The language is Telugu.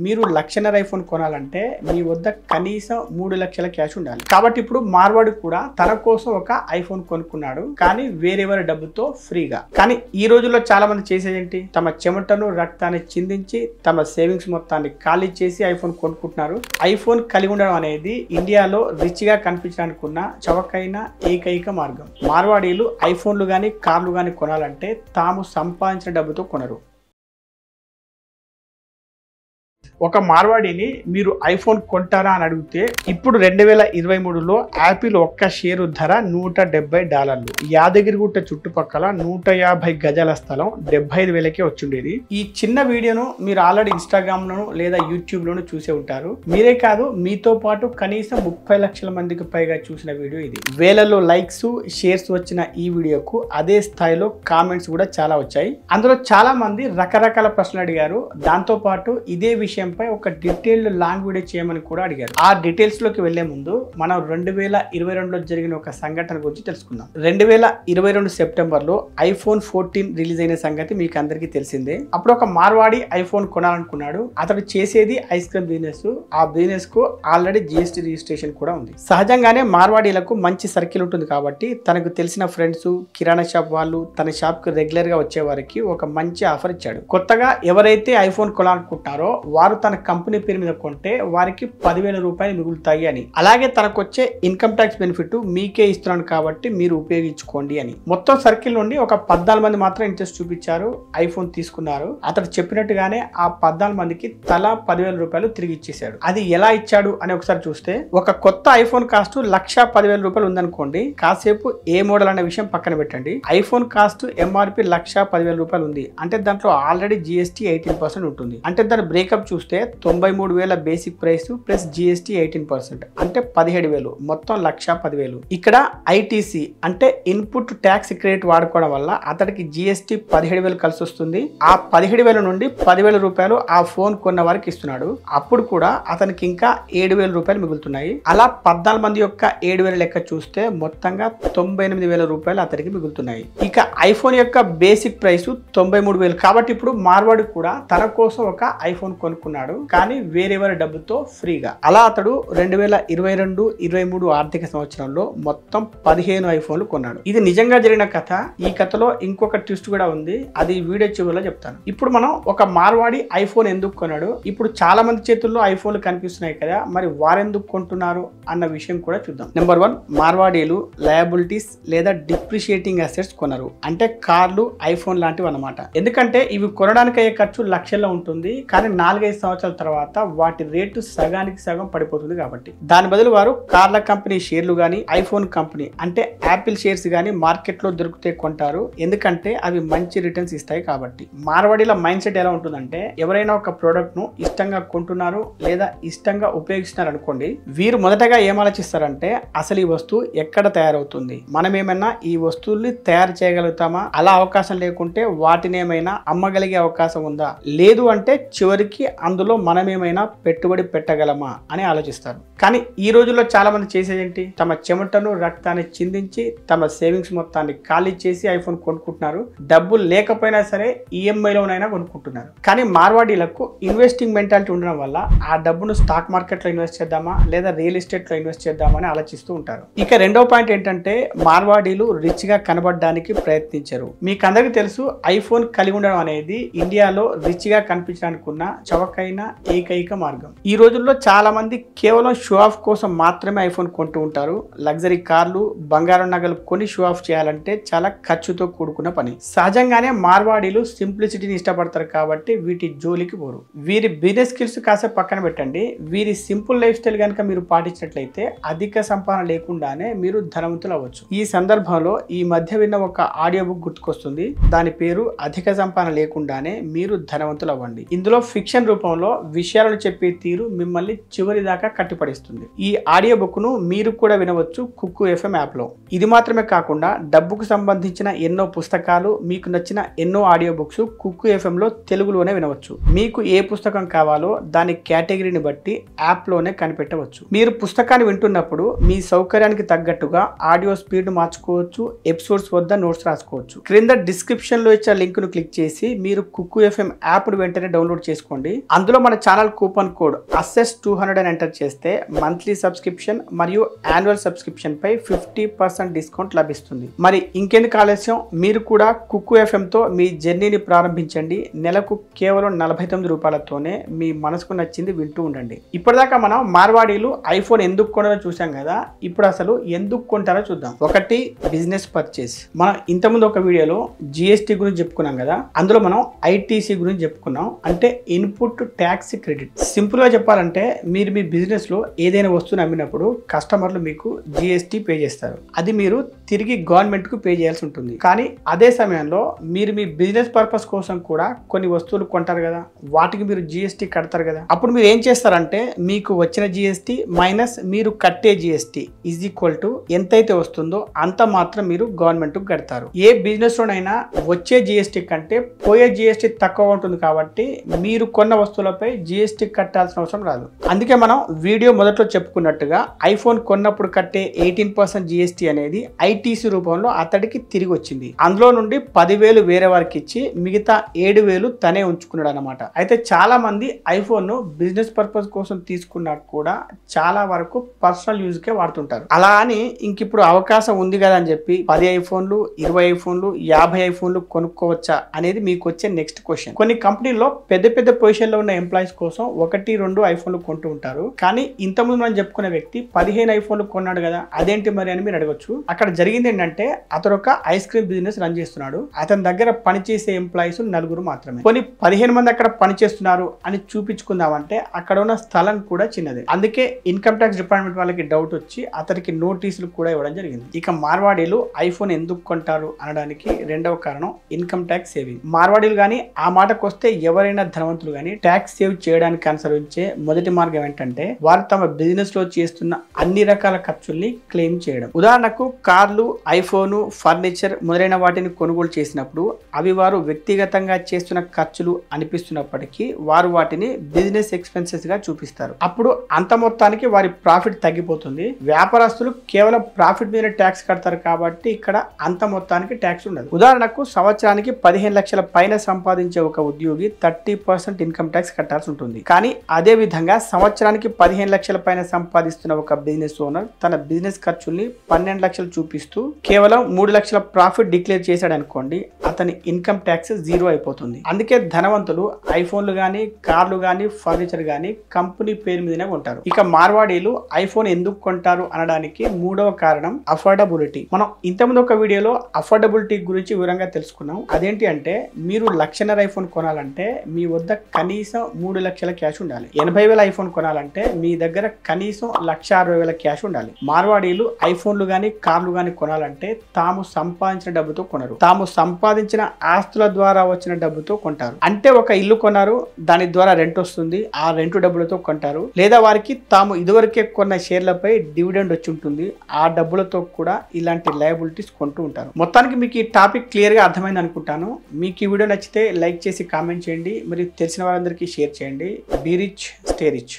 మీరు లక్షన్నర ఐఫోన్ కొనాలంటే మీ వద్ద కనీసం 3 లక్షల క్యాష్ ఉండాలి. కాబట్టి ఇప్పుడు మార్వాడి కూడా తన కోసం ఒక ఐఫోన్ కొనుక్కున్నాడు, కానీ వేరెవరి డబ్బుతో ఫ్రీగా. కానీ ఈ రోజుల్లో చాలా మంది చేసేదేంటి, తమ చెమటను రక్తాన్ని చిందించి తమ సేవింగ్స్ మొత్తాన్ని ఖాళీ చేసి ఐఫోన్ కొనుక్కుంటున్నారు. ఐఫోన్ కలిగి ఉండడం అనేది ఇండియాలో రిచ్ గా కనిపించడానికి ఉన్న చవకైన ఏకైక మార్గం. మార్వాడీలు ఐఫోన్లు గానీ కార్లు గానీ కొనాలంటే తాము సంపాదించిన డబ్బుతో కొనరు. ఒక మార్వాడిని మీరు ఐఫోన్ కొంటారా అని అడిగితే ఇప్పుడు 2023లో యాపిల్ ఒక్క షేరు ధర $170. యాదగిరిగుట్ట చుట్టుపక్కల 150 గజాల స్థలం 75,000కే వచ్చిండేది. ఈ చిన్న వీడియోను మీరు ఆల్రెడీ ఇన్స్టాగ్రామ్ లోను లేదా యూట్యూబ్ లోను చూసే ఉంటారు. మీరే కాదు, మీతో పాటు కనీసం 30 లక్షల మందికి పైగా చూసిన వీడియో ఇది. వేలలో లైక్స్ షేర్స్ వచ్చిన ఈ వీడియోకు అదే స్థాయిలో కామెంట్స్ కూడా చాలా వచ్చాయి. అందులో చాలా మంది రకరకాల ప్రశ్నలు అడిగారు. దాంతో పాటు ఇదే విషయం ఒక డీటెయిల్డ్ లాంగ్ వీడియో చేయమని కూడా అడిగారు. ఆ డీటెయిల్స్ లోకి వెళ్లే ముందు మనం 2022లో జరిగిన ఒక సంఘటన గురించి తెలుసుకుందాం. 2022 సెప్టెంబర్లో iPhone 14 రిలీజ్ అయిన సంగతి మీకు అందరికీ తెలిసిందే. అప్పుడు ఒక మార్వాడి ఐఫోన్ కొనాలనుకున్నాడు. అతడు చేసేది ఐస్ క్రీమ్ బిజినెస్. ఆ బిజినెస్ కు ఆల్రెడీ GST రిజిస్ట్రేషన్ కూడా ఉంది. సహజంగానే మార్వాడీలకు మంచి సర్కిల్ ఉంటుంది కాబట్టి తనకు తెలిసిన ఫ్రెండ్స్, కిరాణా షాప్ వాళ్ళు తన షాప్ కు రెగ్యులర్ గా వచ్చే వారికి ఒక మంచి ఆఫర్ ఇచ్చాడు. కొత్తగా ఎవరైతే ఐఫోన్ కొనాలనుకుంటారో వారు తన కంపెనీ పేరు మీద కొంటే వారికి 10,000 రూపాయలు మిగులుతాయి అని. అలాగే తనకు వచ్చే ఇన్కమ్ ట్యాక్స్ బెనిఫిట్ మీకే ఇస్తున్నాను కాబట్టి మీరు ఉపయోగించుకోండి అని. మొత్తం సర్కిల్ నుండి ఒక 14 మంది మాత్రం ఇంట్రెస్ట్ చూపించారు, ఐఫోన్ తీసుకున్నారు. అతడు చెప్పినట్టుగానే ఆ 14 మందికి తలా 10,000 రూపాయలు తిరిగి ఇచ్చేశాడు. అది ఎలా ఇచ్చాడు అని ఒకసారి చూస్తే, ఒక కొత్త ఐఫోన్ కాస్ట్ 1,10,000 రూపాయలు ఉందనుకోండి. కాసేపు ఏ మోడల్ అనే విషయం పక్కన పెట్టండి. ఐఫోన్ కాస్ట్ MRP 1,10,000 రూపాయలు ఉంది అంటే దాంట్లో ఆల్రెడీ GST 18% ఉంటుంది. అంటే దాని బ్రేకప్ చూస్తే 93,000 బేసిక్ ప్రైస్ ప్లస్ GST 18% అంటే 17,000, మొత్తం 1,10,000. ఇక్కడ ITC అంటే ఇన్పుట్ ట్యాక్స్ క్రెడిట్ వాడుకోవడం వల్ల అతడికి GST 17,000 కలిసి వస్తుంది. ఆ 17,000 నుండి 10,000 రూపాయలు ఆ ఫోన్ కొన్న వారికి ఇస్తున్నాడు. అప్పుడు కూడా అతనికి ఇంకా 7,000 రూపాయలు మిగులుతున్నాయి. అలా 14 మంది యొక్క 7,000 లెక్క చూస్తే మొత్తంగా 98,000 రూపాయలు అతడికి మిగులుతున్నాయి. ఇక ఐఫోన్ యొక్క బేసిక్ ప్రైస్ 93,000. కాబట్టి ఇప్పుడు మార్వాడి కూడా తన కోసం ఒక ఐఫోన్ కొనుక్కున్నాడు, కానీ వేరెవరి డబ్బుతో ఫ్రీగా. అలా అతడు 2022-23 ఆర్థిక సంవత్సరంలో మొత్తం 15 ఐఫోన్లు కొన్నాడు. ఇది నిజంగా జరిగిన కథ. ఈ కథలో ఇంకొక ట్విస్ట్ కూడా ఉంది, అది వీడియో చివరిలో చెప్తాను. ఇప్పుడు మనం ఒక మార్వాడి ఐఫోన్ ఎందుకు కొన్నాడు, ఇప్పుడు చాలా మంది చేతుల్లో ఐఫోన్లు కనిపిస్తున్నాయి కదా, మరి వారెందుకు కొంటున్నారు అన్న విషయం కూడా చూద్దాం. నెంబర్ 1, మార్వాడీలు లయబిలిటీస్ లేదా డిప్రిషియేటింగ్ అసెట్స్ కొనరు. అంటే కార్లు, ఐఫోన్ లాంటివి అన్నమాట. ఎందుకంటే ఇవి కొనడానికి అయ్యే ఖర్చు లక్షల్లో ఉంటుంది, కానీ 4-5 సంవత్సరాల తర్వాత వాటి రేటు సగానికి సగం పడిపోతుంది. కాబట్టి దాని బదులు వారు కార్ల కంపెనీ షేర్లు గానీ, ఐఫోన్ కంపెనీ అంటే యాపిల్ షేర్స్ గానీ మార్కెట్ లో దొరికితే కొంటారు. ఎందుకంటే అవి మంచి రిటర్న్స్ ఇస్తాయి కాబట్టి. మార్వాడీల మైండ్ సెట్ ఎలా ఉంటుందంటే, ఎవరైనా ఒక ప్రోడక్ట్ ను ఇష్టంగా కొంటున్నారు లేదా ఇష్టంగా ఉపయోగిస్తున్నారు అనుకోండి, వీరు మొదటగా ఏం ఆలోచిస్తారంటే అసలు ఈ వస్తువు ఎక్కడ తయారవుతుంది, మనం ఏమైనా ఈ వస్తువుల్ని తయారు చేయగలుగుతామా, అలా అవకాశం లేకుంటే వాటిని ఏమైనా అమ్మగలిగే అవకాశం ఉందా, లేదు అంటే చివరికి అందులో మనమేమైనా పెట్టుబడి పెట్టగలమా అని ఆలోచిస్తారు. కానీ ఈ రోజుల్లో చాలా మంది చేసేదేంటి, తమ చెమటను రక్తాన్ని చిందించి తమ సేవింగ్స్ మొత్తాన్ని ఖాళీ చేసి ఐఫోన్ కొనుక్కుంటున్నారు. డబ్బులు లేకపోయినా సరే EMI-లోనైనా కొనుక్కుంటున్నారు. కానీ మార్వాడీలకు ఇన్వెస్టింగ్ మెంటాలిటీ ఉండడం వల్ల ఆ డబ్బును స్టాక్ మార్కెట్ లో ఇన్వెస్ట్ చేద్దామా లేదా రియల్ ఎస్టేట్ లో ఇన్వెస్ట్ చేద్దామా అని ఆలోచిస్తూ ఉంటారు. ఇక రెండో పాయింట్ ఏంటంటే, మార్వాడీలు రిచ్ గా కనబడడానికి ప్రయత్నించరు. మీకు అందరికీ తెలుసు, ఐఫోన్ కలిగి ఉండడం అనేది ఇండియాలో రిచ్ గా కనిపించడానికి ఉన్న చవకైన ఏకైక మార్గం. ఈ రోజుల్లో చాలా మంది కేవలం షో ఆఫ్ కోసం మాత్రమే ఐఫోన్ కొంటూ ఉంటారు. లగ్జరీ కార్లు, బంగారం నగలు కొని షో ఆఫ్ చేయాలంటే చాలా ఖర్చుతో కూడుకున్న పని. సహజంగానే మార్వాడీలు సింప్లిసిటీని ఇష్టపడతారు కాబట్టి వీటి జోలికి పోరు. వీరి బిజినెస్ స్కిల్స్ కాసేపు పక్కన పెట్టండి, వీరి సింపుల్ లైఫ్ స్టైల్ కనుక మీరు పాటించినట్లయితే అధిక సంపాదన లేకుండానే మీరు ధనవంతులు అవ్వచ్చు. ఈ సందర్భంలో ఈ మధ్య విన్న ఒక ఆడియో బుక్ గుర్తుకొస్తుంది. దాని పేరు అధిక సంపాదన లేకుండానే మీరు ధనవంతులు అవ్వండి. ఇందులో ఫిక్షన్ రూపంలో విషయాలను చెప్పే తీరు మిమ్మల్ని చివరి దాకా కట్టిపడిస్తుంది. ఈ ఆడియో బుక్ ను మీరు కూడా వినవచ్చు కుక్కు FM యాప్ లో. ఇది మాత్రమే కాకుండా డబ్బుకు సంబంధించిన ఎన్నో పుస్తకాలు, మీకు నచ్చిన ఎన్నో ఆడియో బుక్స్ కుక్కు FM లో తెలుగులోనే వినవచ్చు. మీకు ఏ పుస్తకం కావాలో దాని కేటగిరీని బట్టి యాప్ లోనే కనిపెట్టవచ్చు. మీరు పుస్తకాన్ని వింటున్నప్పుడు మీ సౌకర్యానికి తగ్గట్టుగా ఆడియో స్పీడ్ మార్చుకోవచ్చు, ఎపిసోడ్స్ వద్ద నోట్స్ రాసుకోవచ్చు. క్రింద డిస్క్రిప్షన్ లో ఇచ్చిన లింక్ ను క్లిక్ చేసి మీరు కుక్కు FM యాప్ ను వెంటనే డౌన్లోడ్ చేసుకోండి. అందులో మన ఛానల్ కూపన్ కోడ్ ASSESS200 అని ఎంటర్ చేస్తే మంత్లీ సబ్స్క్రిప్షన్ మరియు యాన్యువల్ సబ్స్క్రిప్షన్ పై 50% డిస్కౌంట్ లభిస్తుంది. మరి ఇంకెందుకు ఆలస్యం, మీరు కూడా కుక్కు FM తో మీ జర్నీని ప్రారంభించండి. నెలకు కేవలం 49 రూపాయలతోనే మీ మనసుకు నచ్చింది వింటూ ఉండండి. ఇప్పటిదాకా మనం మార్వాడీలు ఐఫోన్ ఎందుకు కొనాలో చూసాం కదా, ఇప్పుడు అసలు ఎందుకు కొంటారో చూద్దాం. ఒకటి, బిజినెస్ పర్చేస్. మనం ఇంతకుముందు ఒక వీడియోలో GST గురించి చెప్పుకున్నాం కదా, అందులో మనం ITC గురించి చెప్పుకున్నాం, అంటే ఇన్పుట్ ట్యాక్స్ క్రెడిట్. సింపుల్ గా చెప్పాలంటే మీరు మీ బిజినెస్ లో ఏదైనా వస్తువుని అమ్మినప్పుడు కస్టమర్లు మీకు GST పే చేస్తారు. అది మీరు తిరిగి గవర్నమెంట్ కు పే చేయాల్సి ఉంటుంది. కానీ అదే సమయంలో మీరు మీ బిజినెస్ పర్పస్ కోసం కూడా కొన్ని వస్తువులు కొంటారు కదా, వాటికి మీరు GST కడతారు కదా. అప్పుడు మీరు ఏం చేస్తారంటే మీకు వచ్చిన GST మైనస్ మీరు కట్టే GST ఈజ్ ఈక్వల్ టు ఎంతైతే వస్తుందో అంత మాత్రం మీరు గవర్నమెంట్ కు కడతారు. ఏ బిజినెస్ లోనైనా వచ్చే GST కంటే పోయే GST తక్కువ ఉంటుంది కాబట్టి మీరు కొన్న వస్తువులపై GST కట్టాల్సిన అవసరం రాదు. అందుకే మనం వీడియో మొదట్లో చెప్పుకున్నట్టుగా ఐఫోన్ కొన్నప్పుడు కట్టే 18% GST అనేది ITC రూపంలో అతడికి తిరిగి వచ్చింది. అందులో నుండి 10,000 వేరే వారికి ఇచ్చి మిగతా 7,000 తనే ఉంచుకున్నాడు అనమాట. అయితే చాలా మంది ఐఫోన్ ను బిజినెస్ పర్పస్ కోసం తీసుకున్నా కూడా చాలా వరకు పర్సనల్ యూజ్ కే వాడుతుంటారు. అలా అని ఇంక ఇప్పుడు అవకాశం ఉంది కదా అని చెప్పి 10 ఐఫోన్లు 20 ఐఫోన్లు 50 ఐఫోన్లు కొనుక్కోవచ్చా అనేది మీకు వచ్చే నెక్స్ట్ క్వశ్చన్. కొన్ని కంపెనీల్లో పెద్ద పెద్ద పొజిషన్ లో ఉన్న ఎంప్లాయీస్ కోసం 1-2 ఐఫోన్లు కొంటూ ఉంటారు. కానీ ఇంతకుముందు మనం చెప్పుకునే వ్యక్తి 15 ఐఫోన్లు కొన్నాడు కదా, అదేంటి మరి అని మీరు అడగొచ్చు. అక్కడ జరిగింది ఏంటంటే అతను ఒక ఐస్ క్రీమ్ బిజినెస్ రన్ చేస్తున్నాడు. అతని దగ్గర పనిచేసే ఎంప్లాయీస్ 4 మాత్రమే. కొన్ని 15 మంది అక్కడ పనిచేస్తున్నారు అని చూపించుకుందామంటే అక్కడ ఉన్న స్థలం కూడా చిన్నదే. అందుకే ఇన్కమ్ ట్యాక్స్ డిపార్ట్మెంట్ వాళ్ళకి డౌట్ వచ్చి అతనికి నోటీసులు కూడా ఇవ్వడం జరిగింది. ఇక మార్వాడీలు ఐఫోన్ ఎందుకు కొంటారు అనడానికి రెండవ కారణం ఇన్కమ్ ట్యాక్స్ సేవింగ్. మార్వాడీలు కానీ ఆ మాటకు వస్తే ఎవరైనా ధనవంతులు కానీ ట్యాక్స్ సేవ్ చేయడానికి అనుసరించే మొదటి మార్గం ఏంటంటే వారు తమ బిజినెస్ లో చేస్తున్న అన్ని రకాల ఖర్చుల్ని క్లెయిమ్ చేయడం. ఉదాహరణకు కార్లు, ఐఫోన్, ఫర్నిచర్ మొదలైన వాటిని కొనుగోలు చేసినప్పుడు అవి వారు వ్యక్తిగతంగా చేస్తున్న ఖర్చులు అనిపిస్తున్నప్పటికీ వారు వాటిని బిజినెస్ ఎక్స్పెన్సెస్ గా చూపిస్తారు. అప్పుడు అంత మొత్తానికి వారి ప్రాఫిట్ తగ్గిపోతుంది. వ్యాపారస్తులు కేవలం ప్రాఫిట్ మీద ట్యాక్స్ కడతారు కాబట్టి ఇక్కడ అంత మొత్తానికి ట్యాక్స్ ఉండదు. ఉదాహరణకు సంవత్సరానికి 15 లక్షల పైన సంపాదించే ఒక ఉద్యోగి 30% ఇన్కమ్ ట్యాక్స్ కట్టాల్సి ఉంటుంది. కానీ అదే విధంగా సంవత్సరానికి 15 లక్షల పైన సంపాదిస్తున్న ఒక బిజినెస్ ఓనర్ తన బిజినెస్ ఖర్చుల్ని 12 లక్షలు చూపిస్తూ కేవలం 3 లక్షల ప్రాఫిట్ డిక్లేర్ చేశాడు అనుకోండి, అతని ఇన్కమ్ ట్యాక్స్ 0 అయిపోతుంది. అందుకే ధనవంతులు ఐఫోన్లు గానీ, కార్లు గానీ, ఫర్నిచర్ గానీ కంపెనీ పేరు మీదనే కొంటారు. ఇక మార్వాడీలు ఐఫోన్ ఎందుకు కొంటారు అనడానికి మూడవ కారణం అఫోర్డబిలిటీ. మనం ఇంతకుముందు ఒక వీడియోలో అఫోర్డబిలిటీ గురించి వివరంగా తెలుసుకున్నాం. అదేంటి అంటే మీరు 1,50,000 ఐఫోన్ కొనాలంటే మీ వద్ద కనీసం 3 లక్షల క్యాష్ ఉండాలి. 80,000 ఐఫోన్ కొనాలంటే మీ దగ్గర కనీసం 1,60,000 క్యాష్ ఉండాలి. మార్వాడీలు ఐఫోన్లు గానీ, కార్లు గానీ కొనాలంటే తాము సంపాదించిన డబ్బుతో కొనరు, తాము సంపాదించిన ఆస్తుల ద్వారా వచ్చిన డబ్బుతో కొంటారు. అంటే ఒక ఇల్లు కొన్నారు, దాని ద్వారా రెంట్ వస్తుంది, ఆ రెంట్ డబ్బులతో కొంటారు. లేదా వారికి తాము ఇదివరకే కొన్న షేర్లపై డివిడెండ్ వచ్చి ఉంటుంది, ఆ డబ్బులతో కూడా ఇలాంటి లయబిలిటీస్ కొంటూ ఉంటారు. మొత్తానికి మీకు ఈ టాపిక్ క్లియర్ గా అర్థమైంది అనుకుంటాను. మీకు ఈ వీడియో నచ్చితే లైక్ చేసి కామెంట్ చేయండి, మరియు తెలిసిన వారందరికీ షేర్ చేయండి. Be rich, stay rich.